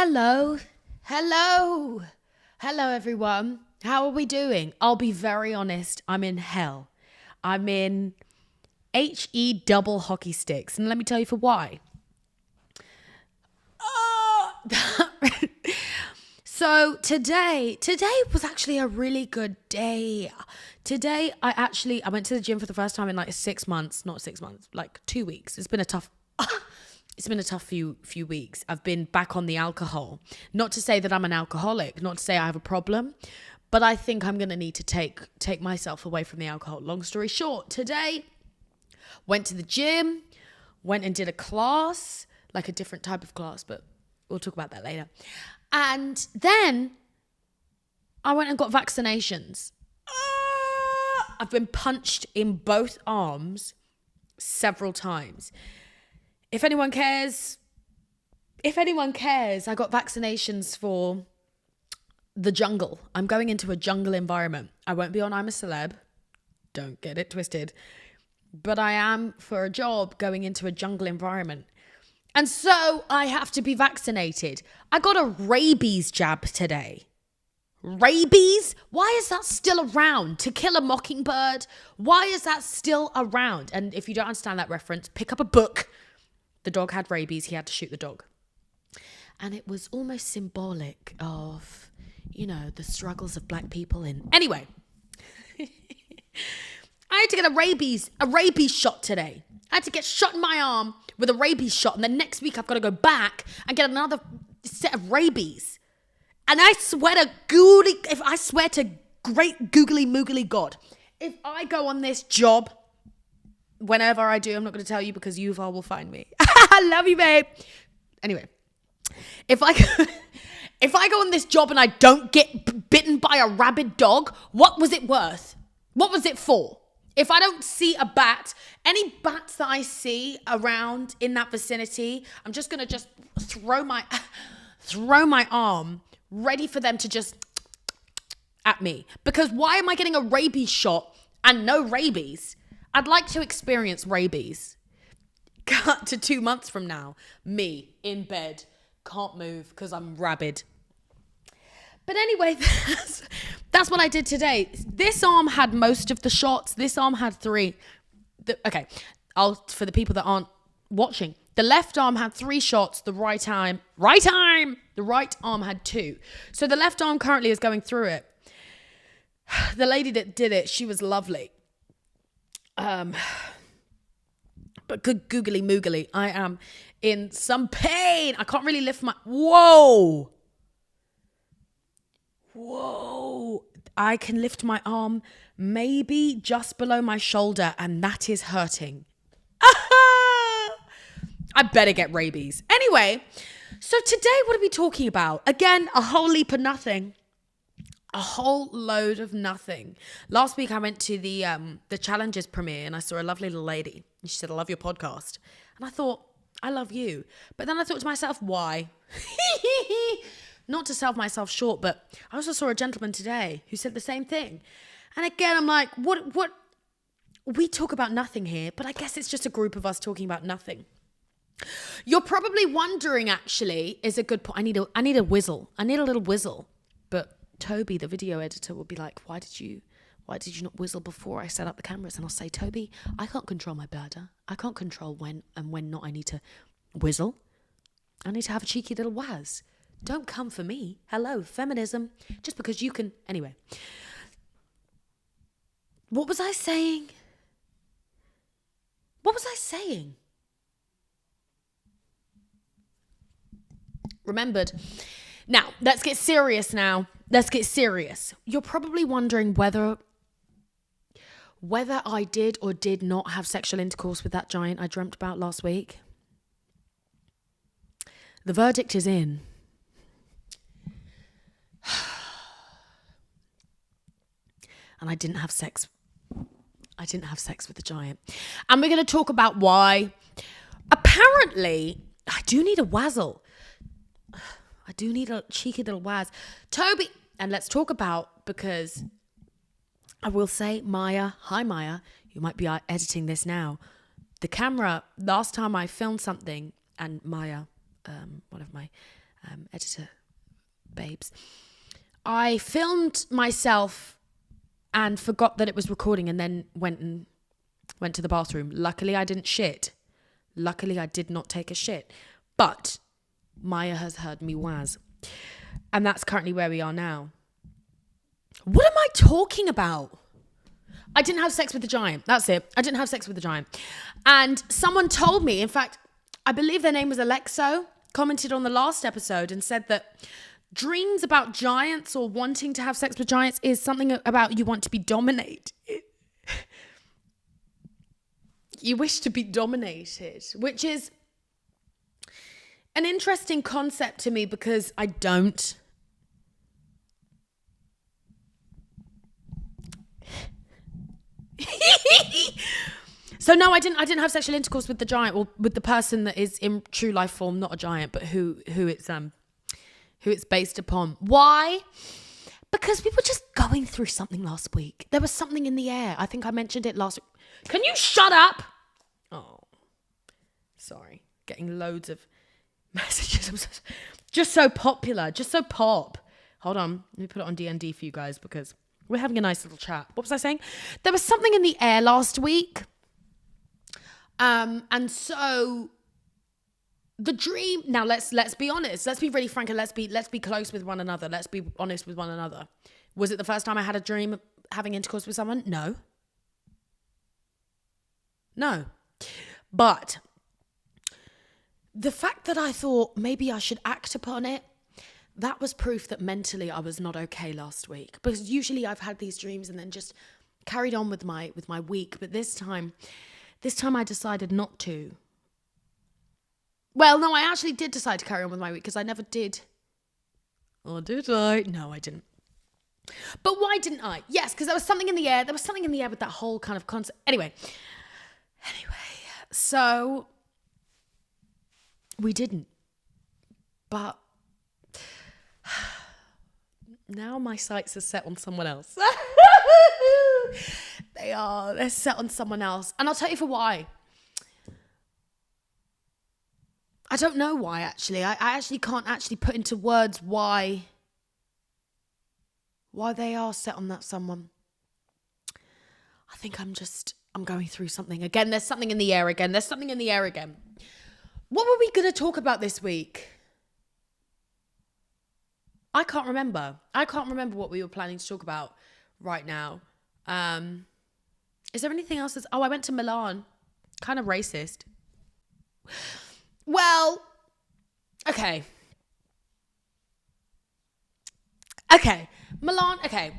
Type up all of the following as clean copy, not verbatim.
Hello, hello, hello everyone. How are we doing? I'll be very honest, I'm in hell. I'm in HE double hockey sticks. And let me tell you for why. So today was actually a really good day. Today I went to the gym for the first time in like 6 months, not 6 months, like 2 weeks. It's been a tough few weeks. I've been back on the alcohol. Not to say that I'm an alcoholic, not to say I have a problem, but I think I'm going to need to take myself away from the alcohol. Long story short, today went to the gym, went and did a class, like a different type of class, but we'll talk about that later. And then I went and got vaccinations. I've been punched in both arms several times. If anyone cares, I got vaccinations for the jungle. I'm going into a jungle environment. I won't be on I'm a Celeb. Don't get it twisted. But I am, for a job, going into a jungle environment. And so I have to be vaccinated. I got a rabies jab today. Rabies? Why is that still around? To Kill a Mockingbird? Why is that still around? And if you don't understand that reference, pick up a book. The dog had rabies. He had to shoot the dog. And it was almost symbolic of, the struggles of black people in... Anyway. I had to get a rabies shot today. I had to get shot in my arm with a rabies shot. And then next week I've got to go back and get another set of rabies. And I swear to great googly moogly God, if I go on this job, whenever I do, I'm not going to tell you because you all will find me. I love you, babe. Anyway, if I go on this job and I don't get bitten by a rabid dog, what was it worth? What was it for? If I don't see a bat, any bats that I see around in that vicinity, I'm just going to throw my arm ready for them to just at me. Because why am I getting a rabies shot and no rabies? I'd like to experience rabies. Cut to 2 months from now. Me in bed. Can't move because I'm rabid. But anyway, that's what I did today. This arm had most of the shots. This arm had 3. For the people that aren't watching. The left arm had 3 shots. The right arm had 2. So the left arm currently is going through it. The lady that did it, she was lovely. But good googly moogly, I am in some pain. I can't really lift my... Whoa. I can lift my arm maybe just below my shoulder and that is hurting. I better get rabies. Anyway, so today what are we talking about? Again, a whole leap of nothing. A whole load of nothing. Last week I went to the Challenges premiere and I saw a lovely little lady. And she said, I love your podcast. And I thought, I love you. But then I thought to myself, why? Not to sell myself short, but I also saw a gentleman today who said the same thing. And again, I'm like, what? We talk about nothing here, but I guess it's just a group of us talking about nothing. You're probably wondering, actually, is a good point. I need a whizzle. I need a little whizzle. But Toby, the video editor, will be like, why did you not whistle before I set up the cameras? And I'll say, Toby, I can't control my bladder. I can't control when and when not I need to whistle. I need to have a cheeky little waz. Don't come for me. Hello, feminism. Just because you can... Anyway. What was I saying? Remembered. Now, let's get serious now. You're probably wondering whether I did or did not have sexual intercourse with that giant I dreamt about last week. The verdict is in. And I didn't have sex with the giant. And we're going to talk about why. Apparently, I do need a wazzle. I do need a cheeky little waz. Toby, and let's talk about, because I will say, Maya, hi Maya, you might be editing this now. The camera, last time I filmed something, and Maya, one of my editor babes. I filmed myself and forgot that it was recording, and then went to the bathroom. Luckily, I didn't shit. Luckily, I did not take a shit. But Maya has heard me waz. And that's currently where we are now. What am I talking about? I didn't have sex with the giant. That's it. I didn't have sex with the giant. And someone told me, in fact, I believe their name was Alexo, commented on the last episode and said that dreams about giants or wanting to have sex with giants is something about you want to be dominated. You wish to be dominated, which is an interesting concept to me because I don't. So no, I didn't have sexual intercourse with the giant, or with the person that is in true life form, not a giant, but who it's based upon. Why? Because we were just going through something last week. There was something in the air. I think I mentioned it last week. Can you shut up? Oh, sorry. Getting loads of messages. I'm just so popular, just so pop. Hold on, let me put it on D&D for you guys because we're having a nice little chat. What was I saying? There was something in the air last week. And so the dream, now let's be honest. Let's be really frank and let's be close with one another. Let's be honest with one another. Was it the first time I had a dream of having intercourse with someone? No. But the fact that I thought maybe I should act upon it, that was proof that mentally I was not okay last week. Because usually I've had these dreams and then just carried on with my week. But this time I decided not to. Well, no, I actually did decide to carry on with my week because I never did. Or did I? No, I didn't. But why didn't I? Yes, because there was something in the air. There was something in the air with that whole kind of concept. Anyway, so we didn't. But now my sights are set on someone else. They're set on someone else. And I'll tell you for why. I don't know why, actually. I actually can't actually put into words why they are set on that someone. I think I'm going through something. Again, there's something in the air again. What were we going to talk about this week? I can't remember what we were planning to talk about right now. Is there anything else? I went to Milan. Kind of racist. Well, okay. Milan, okay.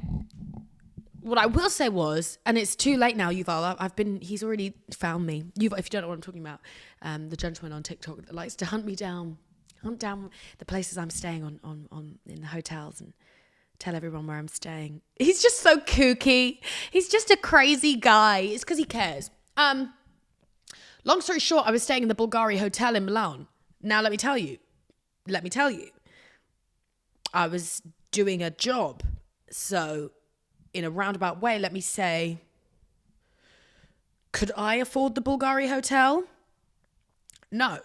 What I will say was, and it's too late now, Yuval, he's already found me. Yuval, if you don't know what I'm talking about, the gentleman on TikTok that likes to hunt down the places I'm staying on in the hotels and tell everyone where I'm staying. He's just so kooky. He's just a crazy guy. It's because he cares. Long story short, I was staying in the Bulgari Hotel in Milan. Now, let me tell you, I was doing a job. So, in a roundabout way, let me say, could I afford the Bulgari Hotel? No.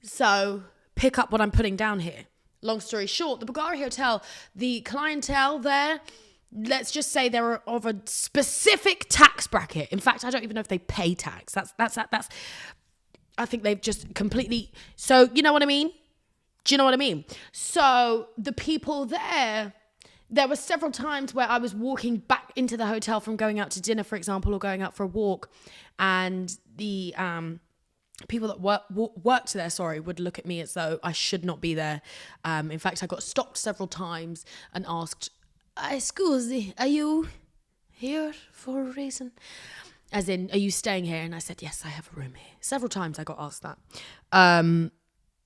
So, pick up what I'm putting down here. Long story short, the Bulgari Hotel, the clientele there, let's just say they're of a specific tax bracket. In fact, I don't even know if they pay tax. That's I think they've just completely, so you know what I mean? Do you know what I mean? So the people there were several times where I was walking back into the hotel from going out to dinner, for example, or going out for a walk, and the people that worked there, would look at me as though I should not be there. In fact, I got stopped several times and asked, "Scusi, are you here for a reason?" As in, are you staying here? And I said, yes, I have a room here. Several times I got asked that.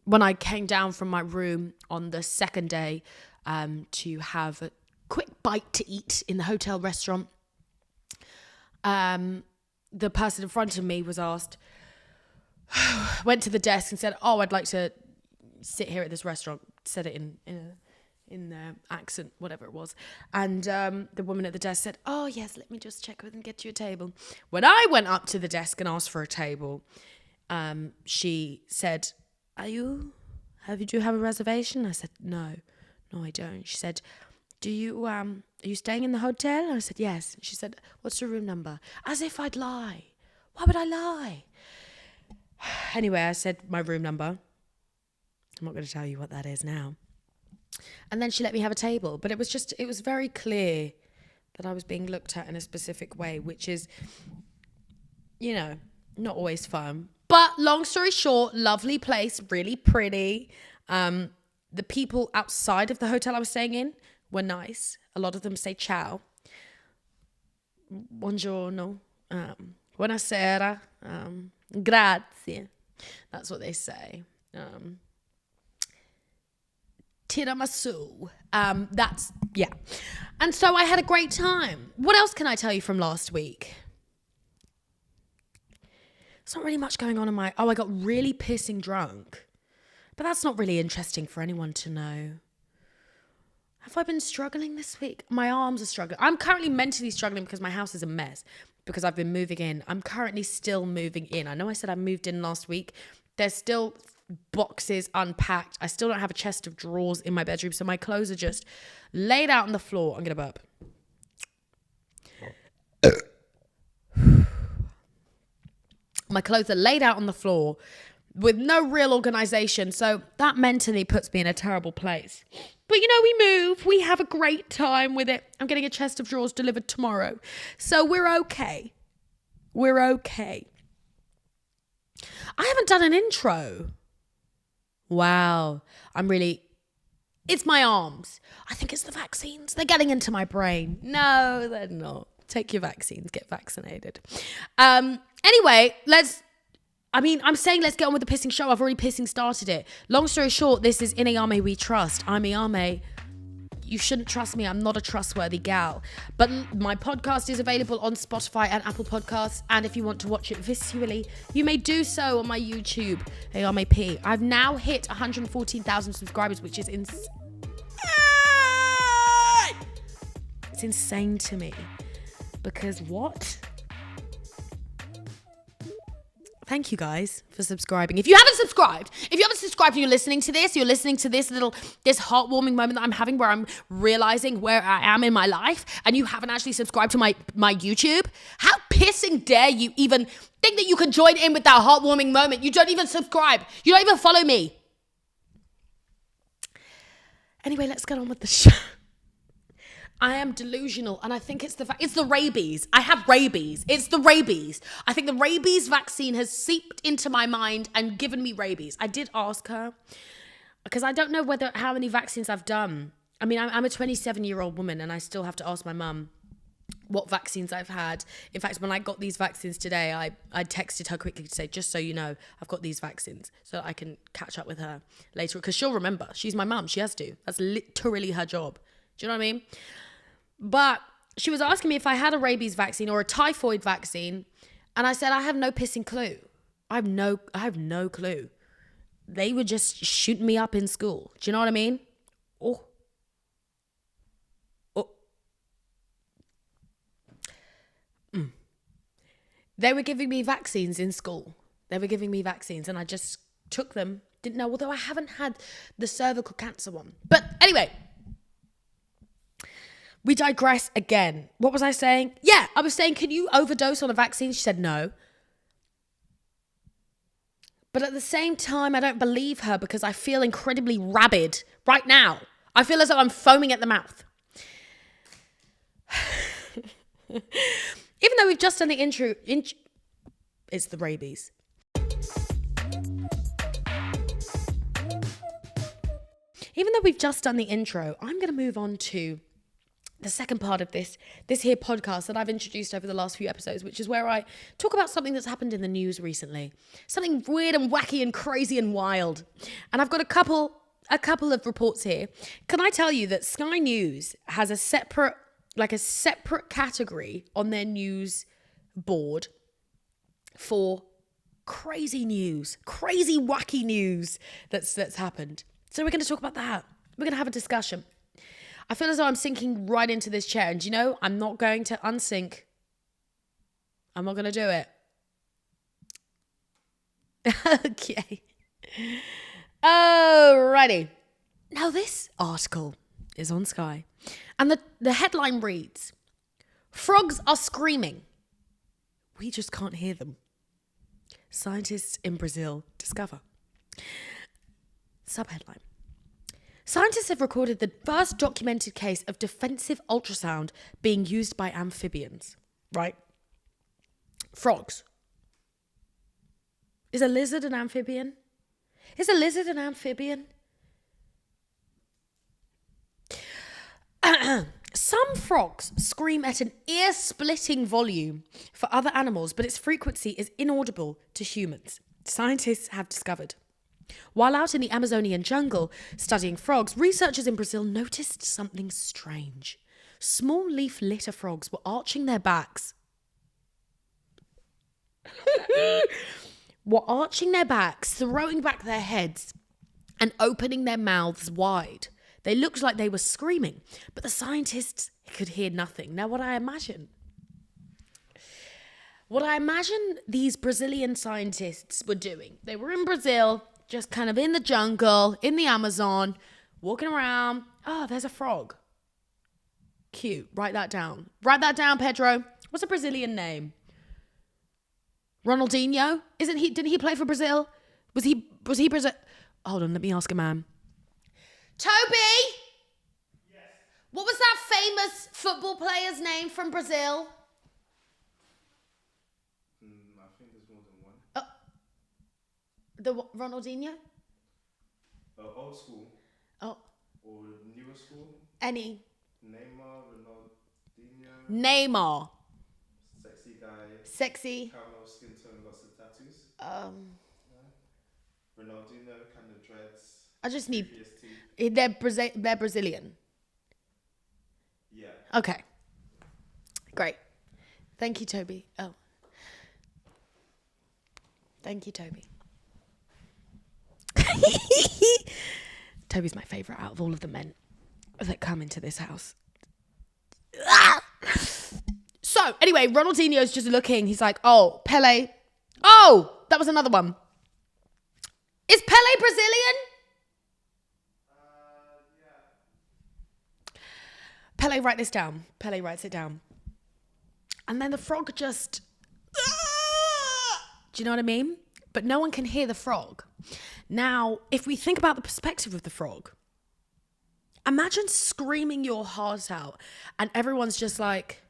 When I came down from my room on the second day to have a quick bite to eat in the hotel restaurant, the person in front of me was asked, went to the desk and said, I'd like to sit here at this restaurant. Said it in their accent, whatever it was. And the woman at the desk said, yes, let me just check with and get you a table. When I went up to the desk and asked for a table, she said, are you Do you have a reservation? I said, no, I don't. She said, are you staying in the hotel? I said, yes. She said, what's your room number? As if I'd lie. Why would I lie? Anyway, I said my room number. I'm not going to tell you what that is now. And then she let me have a table. But it was very clear that I was being looked at in a specific way, which is, not always fun. But long story short, lovely place, really pretty. The people outside of the hotel I was staying in were nice. A lot of them say ciao, buongiorno, buonasera, grazie. That's what they say. Tiramisu. Yeah. And so I had a great time. What else can I tell you from last week? There's not really much going on I got really pissing drunk. But that's not really interesting for anyone to know. Have I been struggling this week? My arms are struggling. I'm currently mentally struggling because my house is a mess. Because I've been moving in. I'm currently still moving in. I know I said I moved in last week. There's still boxes unpacked. I still don't have a chest of drawers in my bedroom. So my clothes are just laid out on the floor. I'm going to burp. My clothes are laid out on the floor with no real organization. So that mentally puts me in a terrible place. But we move. We have a great time with it. I'm getting a chest of drawers delivered tomorrow. So we're okay. I haven't done an intro. Wow. It's my arms. I think it's the vaccines. They're getting into my brain. No, they're not. Take your vaccines. Get vaccinated. Anyway, I'm saying let's get on with the pissing show. I've already pissing started it. Long story short, this is In Ayame We Trust. I'm Ayame. You shouldn't trust me. I'm not a trustworthy gal. But my podcast is available on Spotify and Apple Podcasts. And if you want to watch it visually, you may do so on my YouTube, Ayame.P. I've now hit 114,000 subscribers, which is insane. It's insane to me. Because what? Thank you guys for subscribing. If you haven't subscribed and you're listening to this this heartwarming moment that I'm having where I'm realizing where I am in my life and you haven't actually subscribed to my YouTube, how pissing dare you even think that you can join in with that heartwarming moment? You don't even subscribe. You don't even follow me. Anyway, let's get on with the show. I am delusional, and I think it's the rabies. I have rabies. It's the rabies. I think the rabies vaccine has seeped into my mind and given me rabies. I did ask her, because I don't know how many vaccines I've done. I mean, I'm a 27-year-old woman, and I still have to ask my mum what vaccines I've had. In fact, when I got these vaccines today, I texted her quickly to say, just so you know, I've got these vaccines, so that I can catch up with her later, because she'll remember. She's my mum. She has to. That's literally her job. Do you know what I mean? But she was asking me if I had a rabies vaccine or a typhoid vaccine. And I said, I have no pissing clue. I have no clue. They were just shooting me up in school. Do you know what I mean? Oh. They were giving me vaccines in school. They were giving me vaccines and I just took them. Didn't know, although I haven't had the cervical cancer one. But anyway, we digress again. What was I saying? Yeah, I was saying, can you overdose on a vaccine? She said no. But at the same time, I don't believe her because I feel incredibly rabid right now. I feel as though I'm foaming at the mouth. Even though we've just done the intro, it's the rabies. Even though we've just done the intro, I'm going to move on to the second part of this here podcast that I've introduced over the last few episodes, which is where I talk about something that's happened in the news recently. Something weird and wacky and crazy and wild. And I've got a couple of reports here. Can I tell you that Sky News has a separate category on their news board for crazy news, crazy wacky news that's happened. So we're going to talk about that. We're going to have a discussion. I feel as though I'm sinking right into this chair. And you know, I'm not going to unsink. I'm not going to do it. Okay. Alrighty. Now this article is on Sky. And the headline reads, "Frogs are screaming. We just can't hear them. Scientists in Brazil discover." Subheadline: Scientists have recorded the first documented case of defensive ultrasound being used by amphibians. Right? Frogs. Is a lizard an amphibian? Is a lizard an amphibian? Some frogs scream at an ear-splitting volume for other animals, but its frequency is inaudible to humans, scientists have discovered. While out in the Amazonian jungle studying frogs, researchers in Brazil noticed something strange. Small leaf litter frogs were arching their backs. Throwing back their heads and opening their mouths wide. They looked like they were screaming, but the scientists could hear nothing. Now, what I imagine these Brazilian scientists were doing, they were in Brazil, just kind of in the jungle, in the Amazon, walking around. Oh, there's a frog. Cute. Write that down. Write that down, Pedro. What's a Brazilian name? Ronaldinho? Didn't he play for Brazil? Was he Brazil? Hold on, let me ask a man. Toby? Yes. What was that famous football player's name from Brazil? I think there's more than one. The Ronaldinho? Old school. Oh. Or newer school. Any. Neymar, Ronaldinho. Neymar. Sexy guy. Sexy. Caramel skin tone, lots of tattoos. Ronaldinho, kind of dreads. I just need. They're Brazilian. Yeah. Okay. Great. Thank you, Toby. Oh. Thank you, Toby. Toby's my favourite out of all of the men that come into this house. So, anyway, Ronaldinho's just looking. He's like, oh, Pele. Oh, that was another one. Is Pele Brazilian? Yeah. Pele, write this down. Pele writes it down. And then the frog just... Do you know what I mean? But no one can hear the frog. Now, if we think about the perspective of the frog, imagine screaming your heart out and everyone's just like,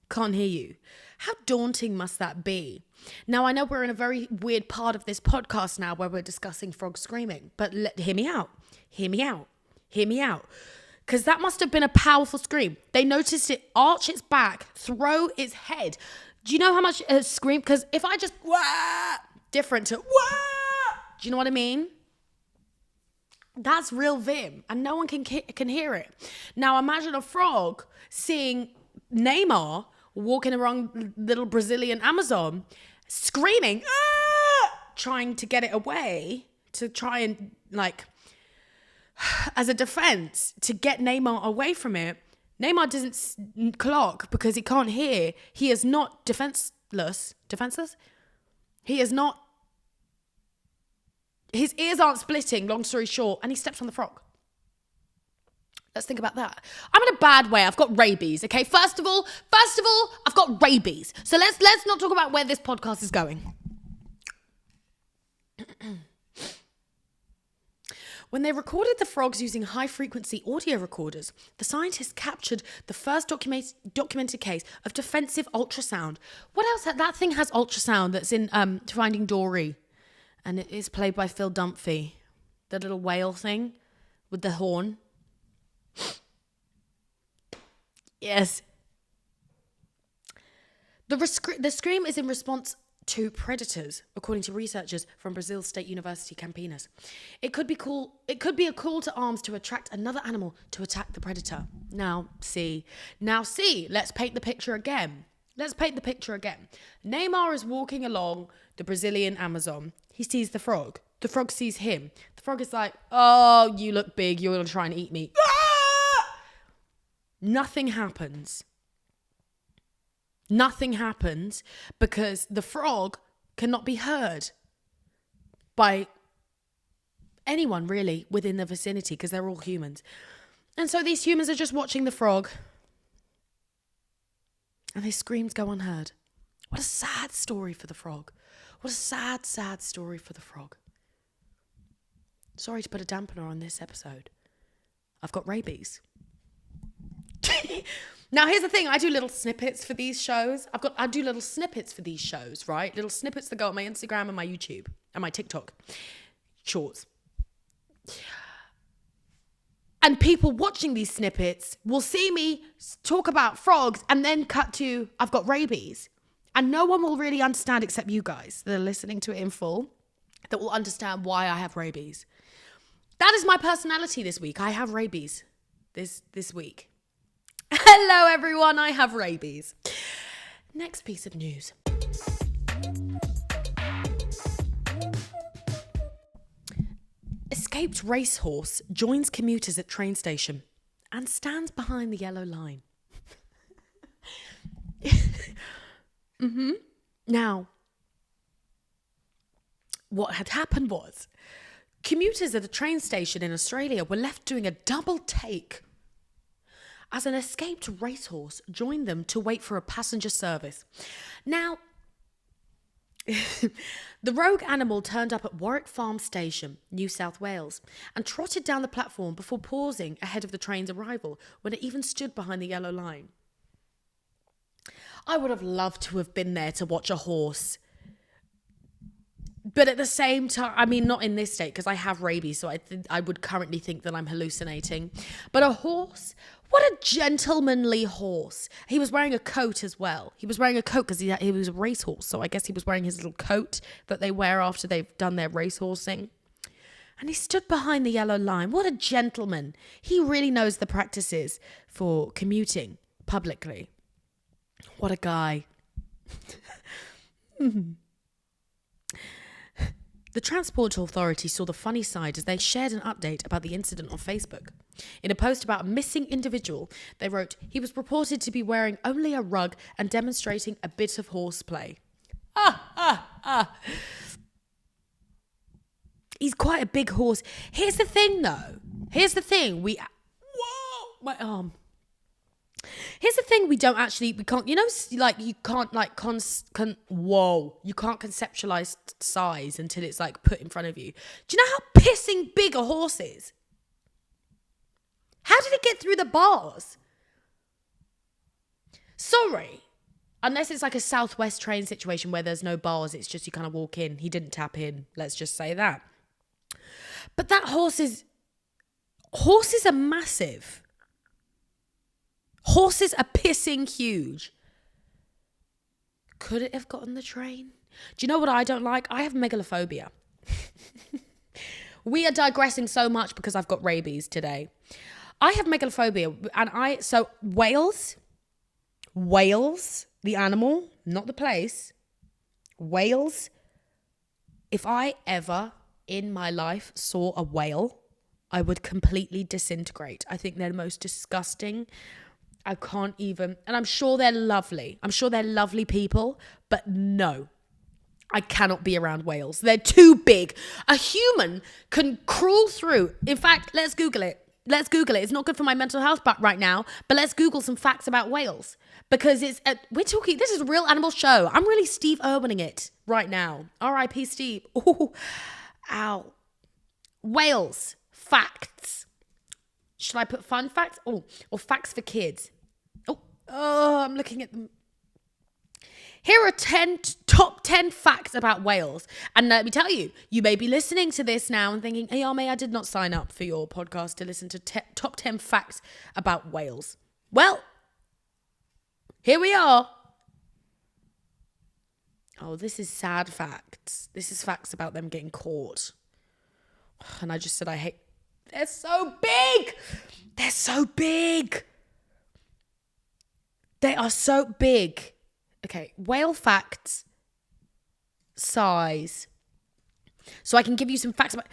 can't hear you. How daunting must that be? Now, I know we're in a very weird part of this podcast now where we're discussing frogs screaming, but hear me out. Hear me out. Hear me out. Because that must have been a powerful scream. They noticed it arch its back, throw its head. Do you know how much a scream? Because if I just, wah, different to, wah, do you know what I mean? That's real vim, and no one can hear it. Now imagine a frog seeing Neymar walking around little Brazilian Amazon, screaming, trying to get it away, to try and like, as a defense, to get Neymar away from it. Neymar doesn't clock because he can't hear. He is not defenseless. Defenseless? He is not. His ears aren't splitting, long story short, and he steps on the frog. Let's think about that. I'm in a bad way. I've got rabies, okay? First of all, I've got rabies. So let's not talk about where this podcast is going. When they recorded the frogs using high-frequency audio recorders, the scientists captured the first documented case of defensive ultrasound. What else? That thing has ultrasound that's in Finding Dory, and it is played by Phil Dunphy. The little whale thing with the horn. Yes. The scream is in response to predators, according to researchers from Brazil's State University Campinas. It could be a call to arms to attract another animal to attack the predator. Now see, let's paint the picture again. Neymar is walking along the Brazilian Amazon. He sees the frog. The frog sees him. The frog is like, oh, you look big. You're going to try and eat me. Nothing happens. Nothing happens because the frog cannot be heard by anyone really within the vicinity, because they're all humans. And so these humans are just watching the frog, and his screams go unheard. What a sad story for the frog. What a sad, sad story for the frog. Sorry to put a dampener on this episode. I've got rabies. Now, here's the thing. I do little snippets for these shows. I do little snippets for these shows, right? Little snippets that go on my Instagram and my YouTube and my TikTok shorts. And people watching these snippets will see me talk about frogs and then cut to, I've got rabies. And no one will really understand except you guys that are listening to it in full, that will understand why I have rabies. That is my personality this week. I have rabies this week. Hello, everyone. I have rabies. Next piece of news. Escaped racehorse joins commuters at train station and stands behind the yellow line. Now, what had happened was commuters at a train station in Australia were left doing a double take as an escaped racehorse joined them to wait for a passenger service. Now, the rogue animal turned up at Warwick Farm Station, New South Wales, and trotted down the platform before pausing ahead of the train's arrival when it even stood behind the yellow line. I would have loved to have been there to watch a horse. But at the same time, I mean, not in this state because I have rabies, so I would currently think that I'm hallucinating. But a horse, what a gentlemanly horse. He was wearing a coat as well. He was wearing a coat because he was a racehorse, so I guess he was wearing his little coat that they wear after they've done their racehorsing. And he stood behind the yellow line. What a gentleman. He really knows the practices for commuting publicly. What a guy. The Transport Authority saw the funny side as they shared an update about the incident on Facebook. In a post about a missing individual, they wrote, he was reported to be wearing only a rug and demonstrating a bit of horseplay. He's quite a big horse. Here's the thing, though. Here's the thing. Whoa, my arm. Here's the thing, we can't, you know, like you can't like you can't conceptualize size until it's like put in front of you. Do you know how pissing big a horse is? How did it get through the bars? Sorry, unless it's like a Southwest train situation where there's no bars, it's just you kind of walk in. He didn't tap in, let's just say that. But that horses are massive. Horses are pissing huge. Could it have gotten the train? Do you know what I don't like? I have megalophobia. We are digressing so much because I've got rabies today. I have megalophobia, and so whales, the animal, not the place, whales. If I ever in my life saw a whale, I would completely disintegrate. I think they're the most disgusting. I can't even, and I'm sure they're lovely. I'm sure they're lovely people, but no, I cannot be around whales. They're too big. A human can crawl through. In fact, let's Google it. It's not good for my mental health right now, but let's Google some facts about whales because this is a real animal show. I'm really Steve Irwining it right now. R.I.P. Steve. Ooh, ow. Whales, facts. Should I put fun facts? Oh, or facts for kids. Oh, I'm looking at them. Here are top 10 facts about whales. And let me tell you, you may be listening to this now and thinking, Ayame, I did not sign up for your podcast to listen to top 10 facts about whales. Well, here we are. Oh, this is sad facts. This is facts about them getting caught. And I just said I hate... They're so big. They're so big. They are so big. Okay, whale facts. Size. So I can give you some facts about...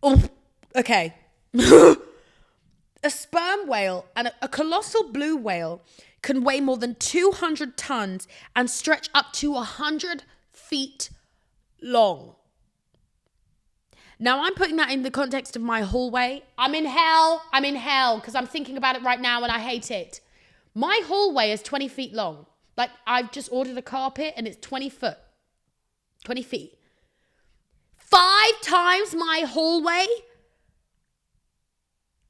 Oh, okay. A sperm whale and a colossal blue whale can weigh more than 200 tons and stretch up to 100 feet long. Now, I'm putting that in the context of my hallway. I'm in hell because I'm thinking about it right now and I hate it. My hallway is 20 feet long. Like, I've just ordered a carpet and it's 20 feet. 5 times my hallway.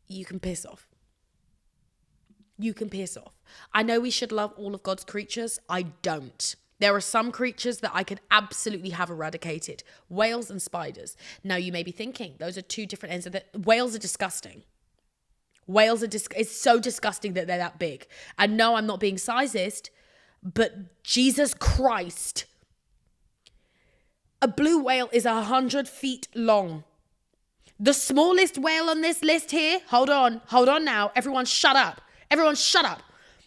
You can piss off. You can piss off. I know we should love all of God's creatures. I don't. There are some creatures that I could absolutely have eradicated. Whales and spiders. Now, you may be thinking, those are two different ends of the... Whales are disgusting. It's so disgusting that they're that big. And no, I'm not being sizist, but Jesus Christ. A blue whale is 100 feet long. The smallest whale on this list here, hold on now. Everyone shut up.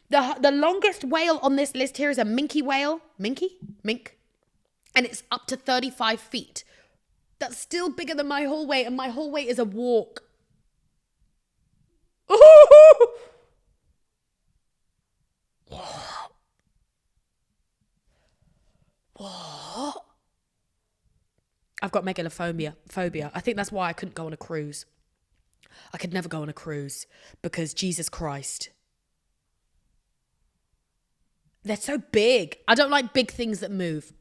The longest whale on this list here is a minke whale. Mink. And it's up to 35 feet. That's still bigger than my hallway, and my hallway is a walk. What? I've got megalophobia. I think that's why I couldn't go on a cruise. I could never go on a cruise because Jesus Christ. They're so big. I don't like big things that move.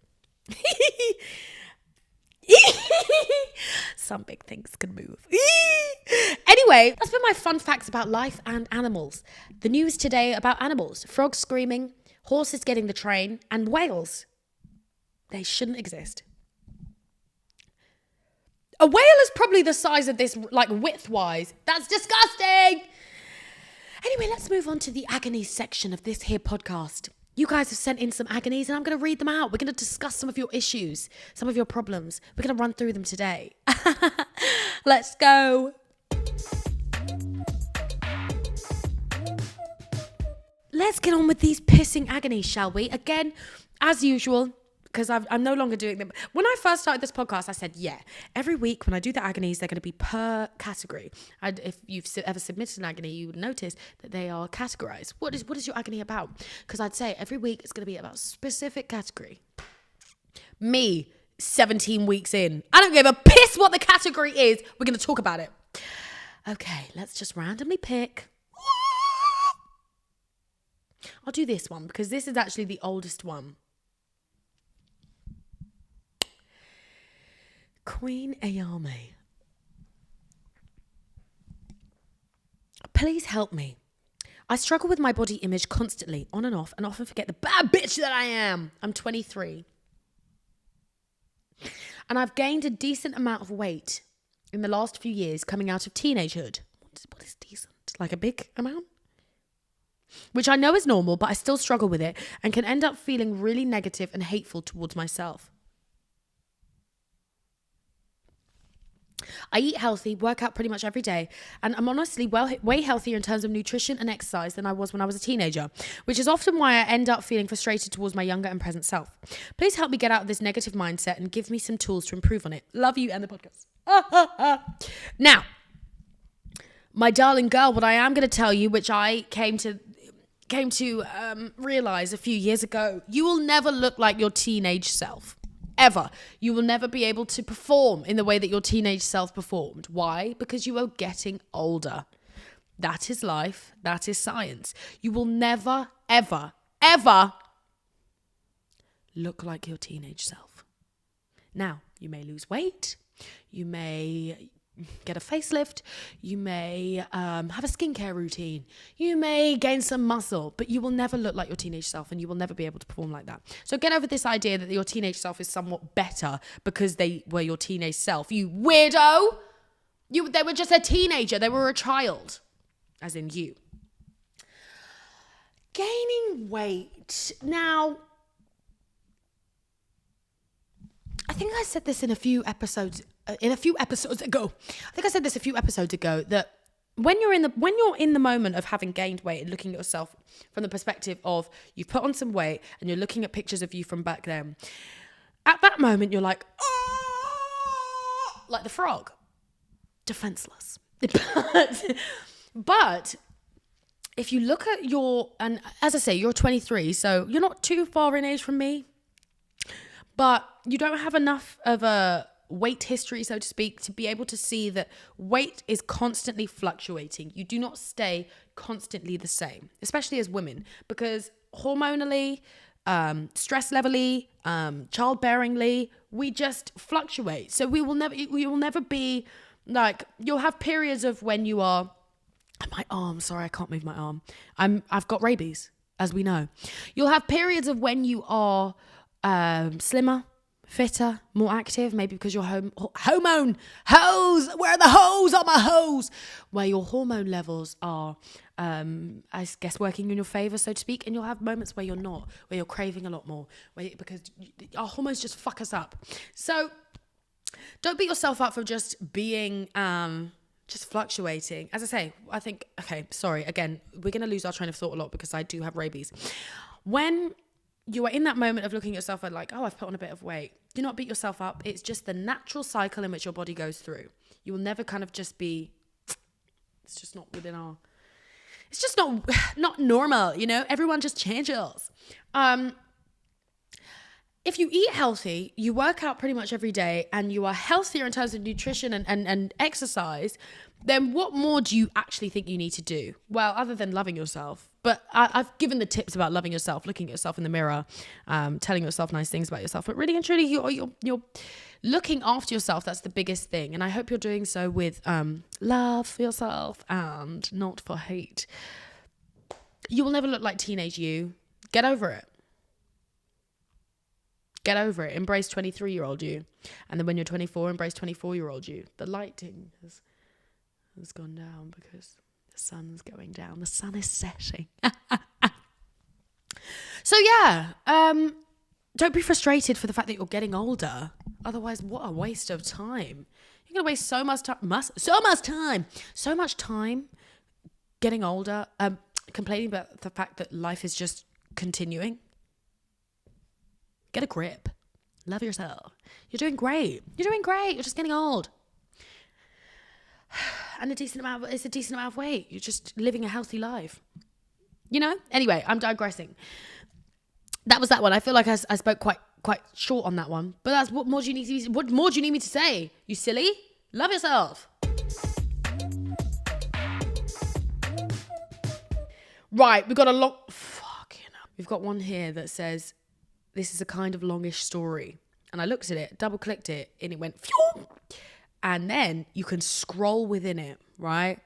Some big things can move. Anyway, that's been my fun facts about life and animals. The news today about animals. Frogs screaming, horses getting the train, and whales. They shouldn't exist. A whale is probably the size of this, like width-wise. That's disgusting. Anyway, let's move on to the agony section of this here podcast. You guys have sent in some agonies and I'm going to read them out. We're going to discuss some of your issues, some of your problems. We're going to run through them today. Let's go. Let's get on with these pissing agonies, shall we? Again, as usual, because I'm no longer doing them. When I first started this podcast, I said, yeah, every week when I do the agonies, they're going to be per category. If you've ever submitted an agony, you would notice that they are categorized. What is your agony about? Because I'd say every week it's going to be about a specific category. Me, 17 weeks in. I don't give a piss what the category is. We're going to talk about it. Okay, let's just randomly pick. I'll do this one because this is actually the oldest one. Queen Ayame. Please help me. I struggle with my body image constantly, on and off, and often forget the bad bitch that I am. I'm 23. And I've gained a decent amount of weight in the last few years coming out of teenagehood. What is decent? Like a big amount? Which I know is normal, but I still struggle with it and can end up feeling really negative and hateful towards myself. I eat healthy, work out pretty much every day, and I'm honestly way healthier in terms of nutrition and exercise than I was when I was a teenager, which is often why I end up feeling frustrated towards my younger and present self. Please help me get out of this negative mindset and give me some tools to improve on it. Love you and the podcast. Now, my darling girl, what I am going to tell you, which I came to realize a few years ago, you will never look like your teenage self. Ever. You will never be able to perform in the way that your teenage self performed. Why? Because you are getting older. That is life. That is science. You will never, ever, ever look like your teenage self. Now, you may lose weight. You may get a facelift. You may have a skincare routine. You may gain some muscle, but you will never look like your teenage self and you will never be able to perform like that. So get over this idea that your teenage self is somewhat better because they were your teenage self. You weirdo! They were just a teenager. They were a child. As in you. Gaining weight. Now, I think I said this in a few episodes ago. I think I said this a few episodes ago that when you're in the moment of having gained weight and looking at yourself from the perspective of you've put on some weight and you're looking at pictures of you from back then, at that moment you're like, oh, like the frog, defenseless. But if you look at and as I say, you're 23, so you're not too far in age from me, but you don't have enough of a weight history, so to speak, to be able to see that weight is constantly fluctuating. You do not stay constantly the same, especially as women, because hormonally, stress levelly, childbearingly, we just fluctuate. So we will never be like, you'll have periods of when you are, my arm, sorry, I can't move my arm. I've got rabies, as we know. You'll have periods of when you are slimmer, fitter, more active, maybe because your hormone hose, where are the hose on my hose? Where your hormone levels are, I guess, working in your favor, so to speak. And you'll have moments where you're not, where you're craving a lot more, because our hormones just fuck us up. So don't beat yourself up for just being, just fluctuating. As I say, I think, okay, sorry, again, we're going to lose our train of thought a lot because I do have rabies. When you are in that moment of looking at yourself and like, oh, I've put on a bit of weight, do not beat yourself up. It's just the natural cycle in which your body goes through. You will never kind of just be, it's just not within our, it's just not normal, you know? Everyone just changes. If you eat healthy, you work out pretty much every day, and you are healthier in terms of nutrition and exercise, then what more do you actually think you need to do? Well, other than loving yourself. But I've given the tips about loving yourself, looking at yourself in the mirror, telling yourself nice things about yourself. But really and truly, you're looking after yourself. That's the biggest thing. And I hope you're doing so with love for yourself and not for hate. You will never look like teenage you. Get over it. Get over it. Embrace 23-year-old you. And then when you're 24, embrace 24-year-old you. The lighting has gone down because the sun's going down. The sun is setting. So yeah, don't be frustrated for the fact that you're getting older. Otherwise, what a waste of time. You're going to waste so much time getting older, complaining about the fact that life is just continuing. Get a grip. Love yourself. You're doing great. You're just getting old. And it's a decent amount of weight. You're just living a healthy life. You know? Anyway, I'm digressing. That was that one. I feel like I spoke quite short on that one. But that's what more do you need me to say? You silly? Love yourself. Right, we've got a long... We've got one here that says, this is a kind of longish story. And I looked at it, double clicked it, and it went phew! And then you can scroll within it, right?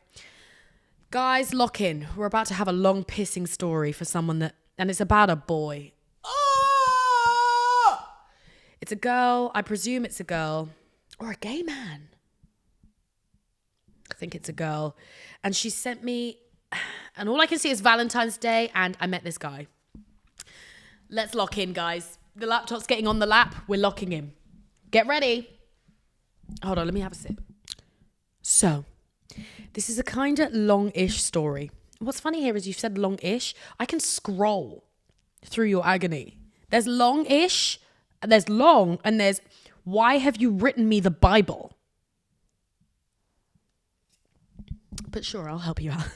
Guys, lock in. We're about to have a long pissing story for someone and it's about a boy. Oh! It's a girl. I presume it's a girl or a gay man. I think it's a girl. And she sent me, and all I can see is Valentine's Day, and I met this guy. Let's lock in, guys. The laptop's getting on the lap. We're locking in. Get ready. Hold on, let me have a sip. So, this is a kind of long-ish story. What's funny here is you've said long-ish. I can scroll through your agony. There's long-ish, there's long, and there's, why have you written me the Bible? But sure, I'll help you out.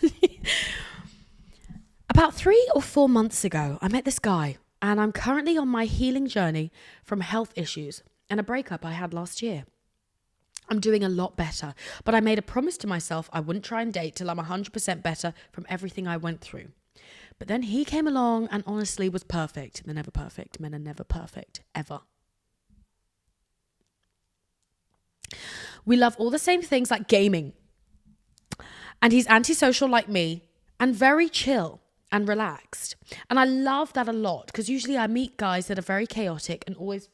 About 3 or 4 months ago, I met this guy. And I'm currently on my healing journey from health issues and a breakup I had last year. I'm doing a lot better, but I made a promise to myself I wouldn't try and date till I'm 100% better from everything I went through. But then he came along and honestly was perfect. They're never perfect. Men are never perfect, ever. We love all the same things like gaming. And he's antisocial like me and very chill and relaxed. And I love that a lot because usually I meet guys that are very chaotic and always...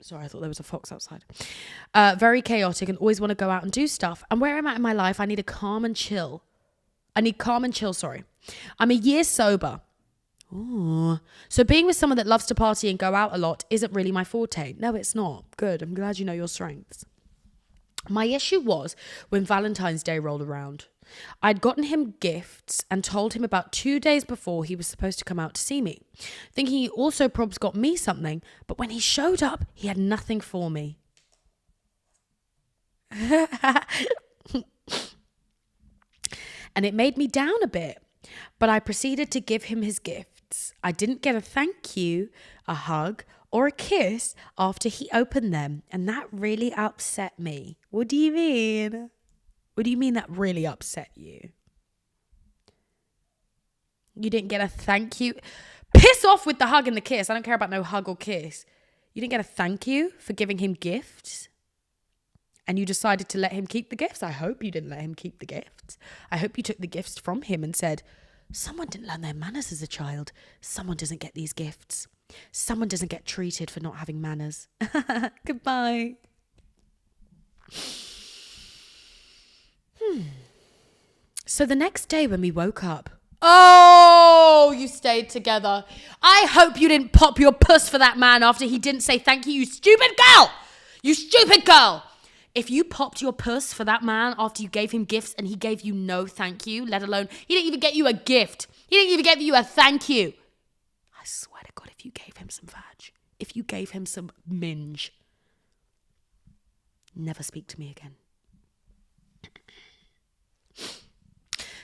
Sorry, I thought there was a fox outside. Very chaotic and always want to go out and do stuff. And where I'm at in my life, I need calm and chill. I'm a year sober. Ooh. So being with someone that loves to party and go out a lot isn't really my forte. No, it's not. Good. I'm glad you know your strengths. My issue was when Valentine's Day rolled around. I'd gotten him gifts and told him about 2 days before he was supposed to come out to see me, thinking he also probs got me something, but when he showed up, he had nothing for me. and it made me down a bit. But I proceeded to give him his gifts. I didn't get a thank you, a hug, or a kiss after he opened them, and that really upset me. What do you mean? What do you mean that really upset you? You didn't get a thank you? Piss off with the hug and the kiss. I don't care about no hug or kiss. You didn't get a thank you for giving him gifts? And you decided to let him keep the gifts? I hope you didn't let him keep the gifts. I hope you took the gifts from him and said, someone didn't learn their manners as a child. Someone doesn't get these gifts. Someone doesn't get treated for not having manners. Goodbye. So the next day when we woke up, oh, you stayed together. I hope you didn't pop your puss for that man after he didn't say thank you, you stupid girl. You stupid girl. If you popped your puss for that man after you gave him gifts and he gave you no thank you, let alone, he didn't even get you a gift. He didn't even give you a thank you. I swear to God, if you gave him some vag, if you gave him some minge, never speak to me again.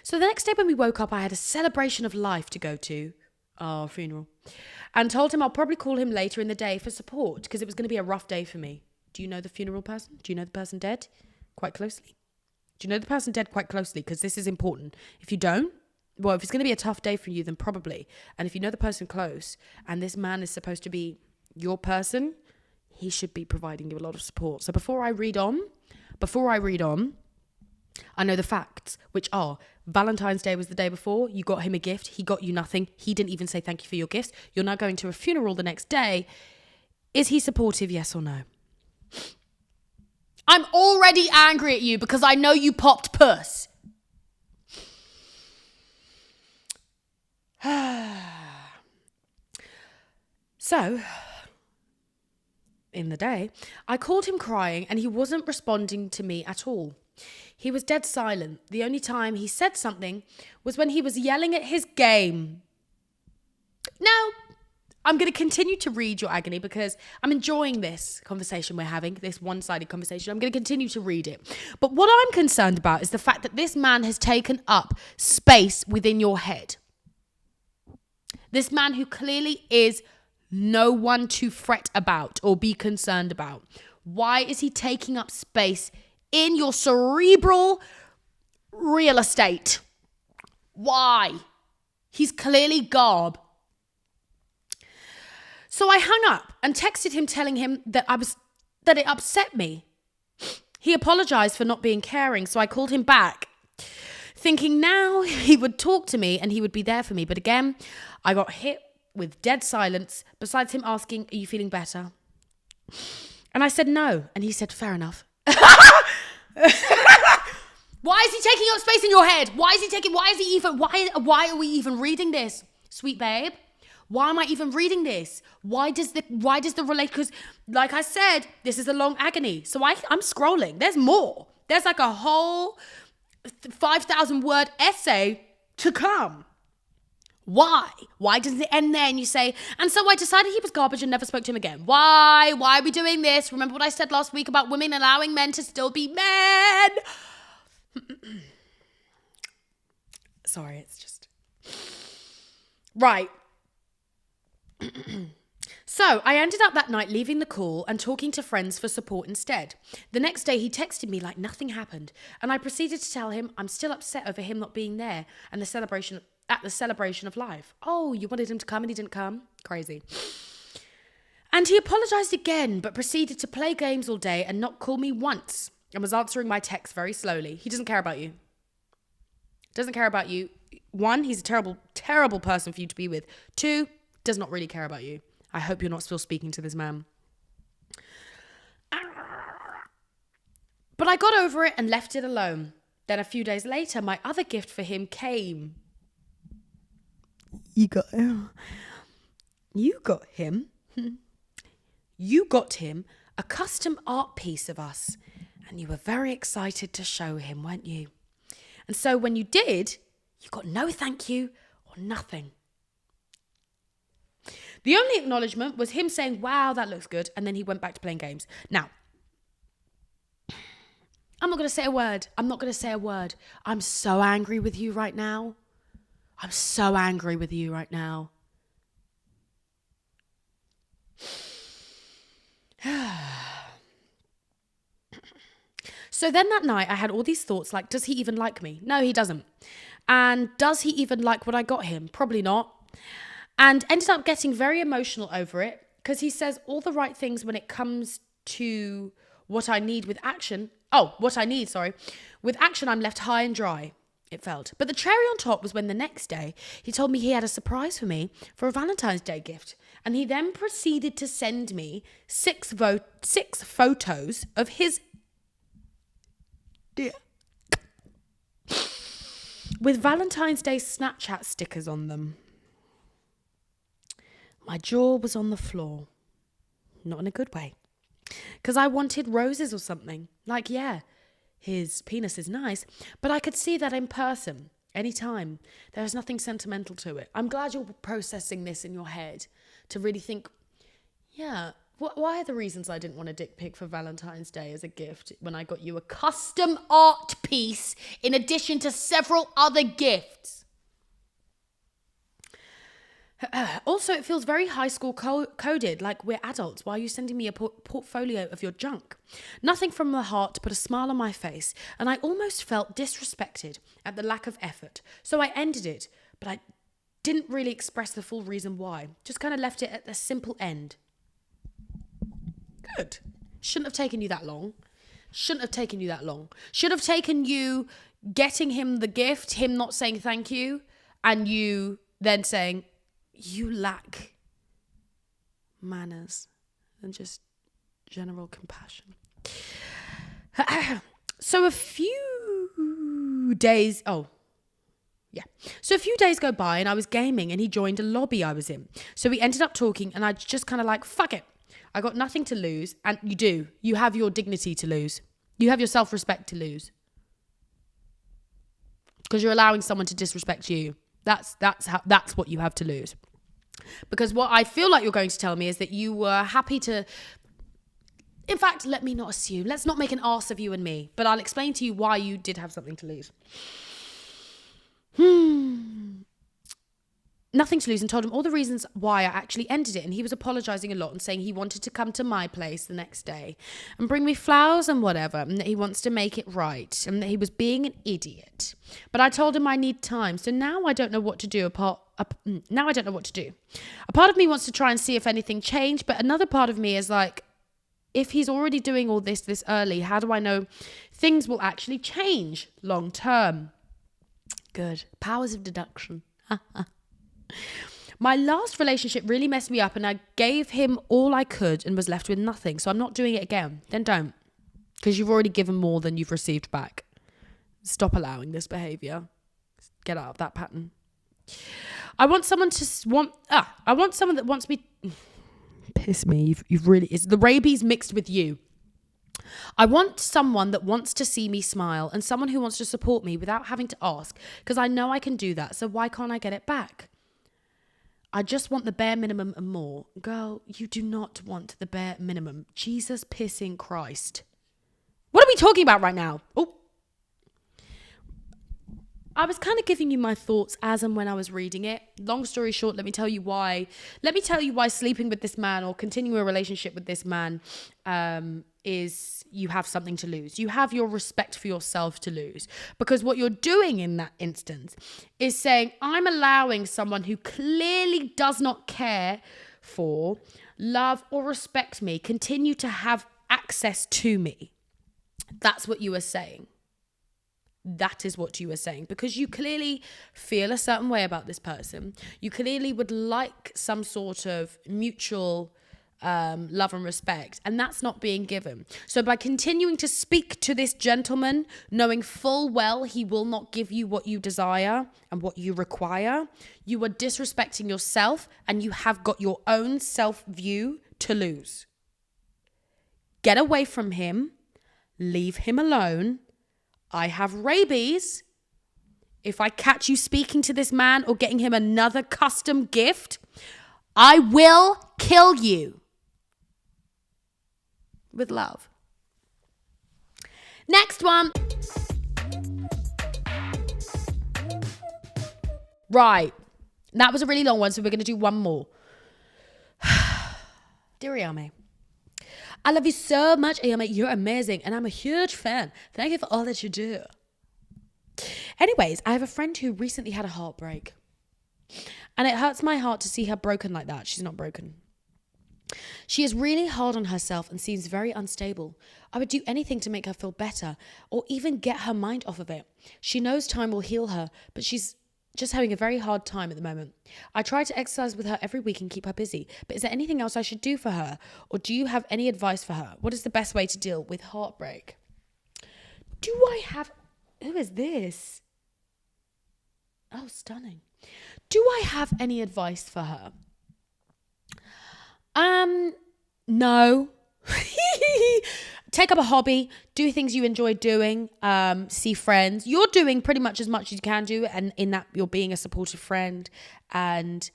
So the next day when we woke up, I had a celebration of life to go to, our funeral, and told him I'll probably call him later in the day for support because it was going to be a rough day for me. Do you know the funeral person? Do you know the person dead quite closely? Do you know the person dead quite closely? Because this is important. If you don't, well, if it's going to be a tough day for you, then probably. And if you know the person close and this man is supposed to be your person, he should be providing you a lot of support. So before I read on, I know the facts, which are Valentine's Day was the day before. You got him a gift. He got you nothing. He didn't even say thank you for your gifts. You're now going to a funeral the next day. Is he supportive, yes or no? I'm already angry at you because I know you popped puss. So, in the day, I called him crying and he wasn't responding to me at all. He was dead silent. The only time he said something was when he was yelling at his game. Now, I'm going to continue to read your agony because I'm enjoying this conversation we're having, this one-sided conversation. I'm going to continue to read it. But what I'm concerned about is the fact that this man has taken up space within your head. This man who clearly is no one to fret about or be concerned about. Why is he taking up space in your cerebral real estate? Why? He's clearly garb. So I hung up and texted him telling him that it upset me. He apologized for not being caring, so I called him back, thinking now he would talk to me and he would be there for me. But again, I got hit with dead silence, besides him asking, are you feeling better? And I said no, and he said, fair enough. Why is he taking up space in your head? Why are we even reading this? Sweet babe, why am I even reading this? Why does the relate? Because like I said, this is a long agony. So I'm scrolling. There's more. There's like a whole 5,000 word essay to come. Why? Why does it end there and you say, and so I decided he was garbage and never spoke to him again. Why? Why are we doing this? Remember what I said last week about women allowing men to still be men? Sorry, it's just... Right. So I ended up that night leaving the call and talking to friends for support instead. The next day he texted me like nothing happened, and I proceeded to tell him I'm still upset over him not being there and the celebration of life. Oh, you wanted him to come and he didn't come? Crazy. And he apologized again, but proceeded to play games all day and not call me once, and was answering my texts very slowly. He doesn't care about you. Doesn't care about you. One, he's a terrible, terrible person for you to be with. Two, does not really care about you. I hope you're not still speaking to this man. But I got over it and left it alone. Then a few days later, my other gift for him came. You got him. You got him a custom art piece of us, and you were very excited to show him, weren't you? And so when you did, you got no thank you or nothing. The only acknowledgement was him saying, wow, that looks good. And then he went back to playing games. Now, I'm not going to say a word. I'm not going to say a word. I'm so angry with you right now. I'm so angry with you right now. So then that night I had all these thoughts like, does he even like me? No, he doesn't. And does he even like what I got him? Probably not. And ended up getting very emotional over it because he says all the right things when it comes to what I need with action. With action, I'm left high and dry, it felt. But the cherry on top was when the next day he told me he had a surprise for me for a Valentine's Day gift. And he then proceeded to send me six photos of his dear with Valentine's Day Snapchat stickers on them. My jaw was on the floor. Not in a good way. Because I wanted roses or something. Like, yeah, his penis is nice, but I could see that in person anytime. There's nothing sentimental to it. I'm glad you're processing this in your head to really think, yeah, why are the reasons I didn't want a dick pic for Valentine's Day as a gift when I got you a custom art piece in addition to several other gifts? Also, it feels very high school coded, like we're adults. Why are you sending me a portfolio of your junk? Nothing from the heart to put a smile on my face, and I almost felt disrespected at the lack of effort. So I ended it, but I didn't really express the full reason why. Just kind of left it at the simple end. Good. Shouldn't have taken you that long. Should have taken you getting him the gift, him not saying thank you, and you then saying, you lack manners and just general compassion. So a few days go by and I was gaming and he joined a lobby I was in. So we ended up talking and I just kind of like, fuck it. I got nothing to lose. And you have your dignity to lose. You have your self-respect to lose. Because you're allowing someone to disrespect you. That's what you have to lose. Because what I feel like you're going to tell me is that you were happy to... In fact, let me not assume. Let's not make an arse of you and me. But I'll explain to you why you did have something to lose. Nothing to lose, and told him all the reasons why I actually ended it. And he was apologising a lot and saying he wanted to come to my place the next day and bring me flowers and whatever, and that he wants to make it right, and that he was being an idiot. But I told him I need time, so now I don't know what to do. A part of me wants to try and see if anything changed, but another part of me is like, if he's already doing all this early, how do I know things will actually change long term? Good. Powers of deduction. My last relationship really messed me up and I gave him all I could and was left with nothing. So I'm not doing it again. Then don't. Because you've already given more than you've received back. Stop allowing this behaviour. Get out of that pattern. I want someone that wants me... Piss me. You've really... It's the rabies mixed with you. I want someone that wants to see me smile and someone who wants to support me without having to ask, because I know I can do that. So why can't I get it back? I just want the bare minimum and more. Girl, you do not want the bare minimum. Jesus pissing Christ. What are we talking about right now? Oh, I was kind of giving you my thoughts as and when I was reading it. Long story short, let me tell you why sleeping with this man or continuing a relationship with this man is you have something to lose. You have your respect for yourself to lose. Because what you're doing in that instance is saying, I'm allowing someone who clearly does not care for, love, or respect me continue to have access to me. That's what you are saying. That is what you were saying, because you clearly feel a certain way about this person. You clearly would like some sort of mutual love and respect, and that's not being given. So by continuing to speak to this gentleman, knowing full well he will not give you what you desire and what you require, you are disrespecting yourself and you have got your own self-view to lose. Get away from him. Leave him alone. I have rabies. If I catch you speaking to this man or getting him another custom gift, I will kill you. With love. Next. Last one. Right. That was a really long one, so we're going to do one more. Dear Ayame, I love you so much, Ayame. You're amazing, and I'm a huge fan. Thank you for all that you do. Anyways, I have a friend who recently had a heartbreak. And it hurts my heart to see her broken like that. She's not broken. She is really hard on herself and seems very unstable. I would do anything to make her feel better or even get her mind off of it. She knows time will heal her, but she's just having a very hard time at the moment. I try to exercise with her every week and keep her busy, but is there anything else I should do for her? Or do you have any advice for her? What is the best way to deal with heartbreak? Do I have... Who is this? Oh, stunning. Do I have any advice for her? No. Take up a hobby, do things you enjoy doing, see friends. You're doing pretty much as much as you can do, and in that you're being a supportive friend, and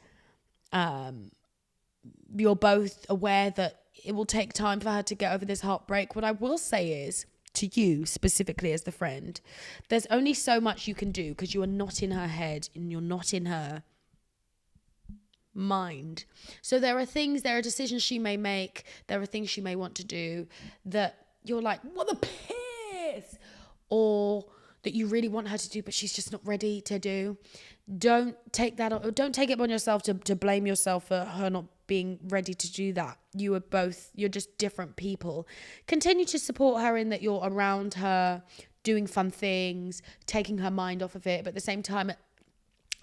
you're both aware that it will take time for her to get over this heartbreak. What I will say is, to you specifically as the friend, there's only so much you can do because you are not in her head and you're not in her mind. So there are decisions she may make, there are things she may want to do that you're like, what the piss? Or that you really want her to do, but she's just not ready to do. Don't take it on yourself to blame yourself for her not being ready to do that. You're just different people. Continue to support her in that you're around her, doing fun things, taking her mind off of it, but at the same time,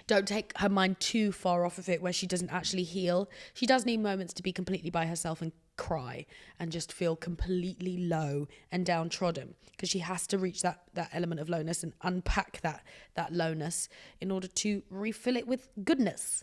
don't take her mind too far off of it where she doesn't actually heal. She does need moments to be completely by herself and cry and just feel completely low and downtrodden, because she has to reach that element of lowness and unpack that lowness in order to refill it with goodness.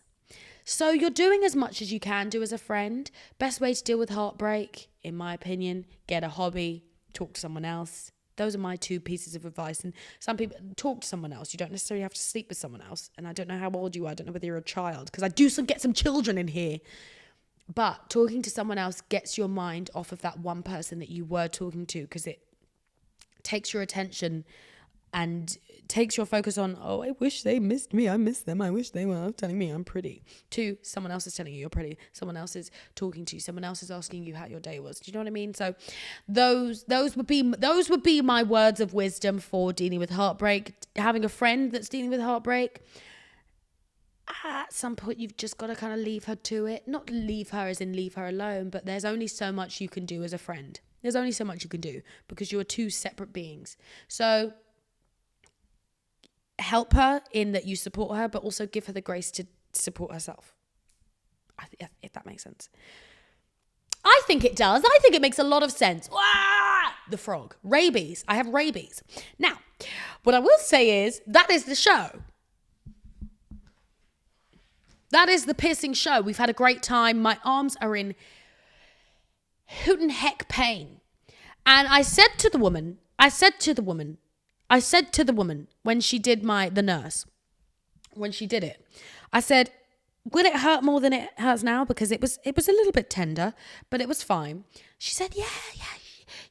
So you're doing as much as you can do as a friend. Best way to deal with heartbreak, in my opinion, get a hobby, talk to someone else. Those are my 2 pieces of advice. And some people, talk to someone else. You don't necessarily have to sleep with someone else. And I don't know how old you are. I don't know whether you're a child, because I do get some children in here. But talking to someone else gets your mind off of that one person that you were talking to, because it takes your attention and takes your focus on, oh, I wish they missed me. I miss them. I wish they were telling me I'm pretty. 2, someone else is telling you you're pretty. Someone else is talking to you. Someone else is asking you how your day was. Do you know what I mean? So those would be my words of wisdom for dealing with heartbreak. Having a friend that's dealing with heartbreak, at some point you've just got to kind of leave her to it. Not leave her as in leave her alone, but there's only so much you can do as a friend. There's only so much you can do because you are 2 separate beings. So help her in that you support her, but also give her the grace to support herself. If that makes sense. I think it does. I think it makes a lot of sense. The frog. Rabies. I have rabies. Now, what I will say is, that is the show. That is the pissing show. We've had a great time. My arms are in hootin' heck pain. And I said to the woman, when she did the nurse, when she did it, I said, will it hurt more than it hurts now? Because it was a little bit tender, but it was fine. She said, yeah,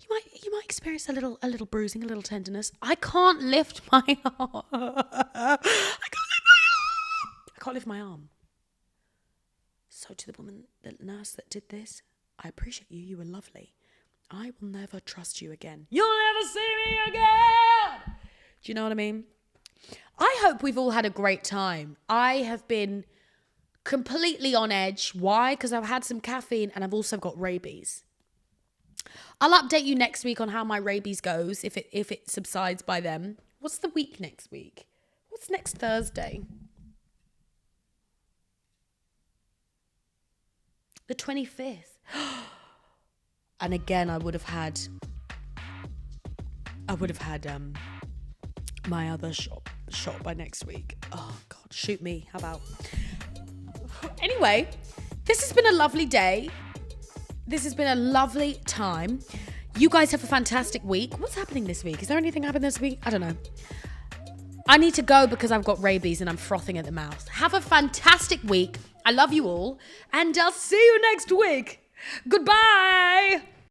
you might experience a little bruising, a little tenderness. I can't lift my arm. I can't lift my arm. So to the woman, the nurse that did this, I appreciate you. You were lovely. I will never trust you again. You'll never see me again. Do you know what I mean? I hope we've all had a great time. I have been completely on edge. Why? Because I've had some caffeine and I've also got rabies. I'll update you next week on how my rabies goes, if it subsides by then. What's the week next week? What's next Thursday? The 25th. And again, I would have had my other shot by next week. Oh God, shoot me. How about? Anyway, this has been a lovely day. This has been a lovely time. You guys have a fantastic week. What's happening this week? Is there anything happening this week? I don't know. I need to go because I've got rabies and I'm frothing at the mouth. Have a fantastic week. I love you all. And I'll see you next week. Goodbye.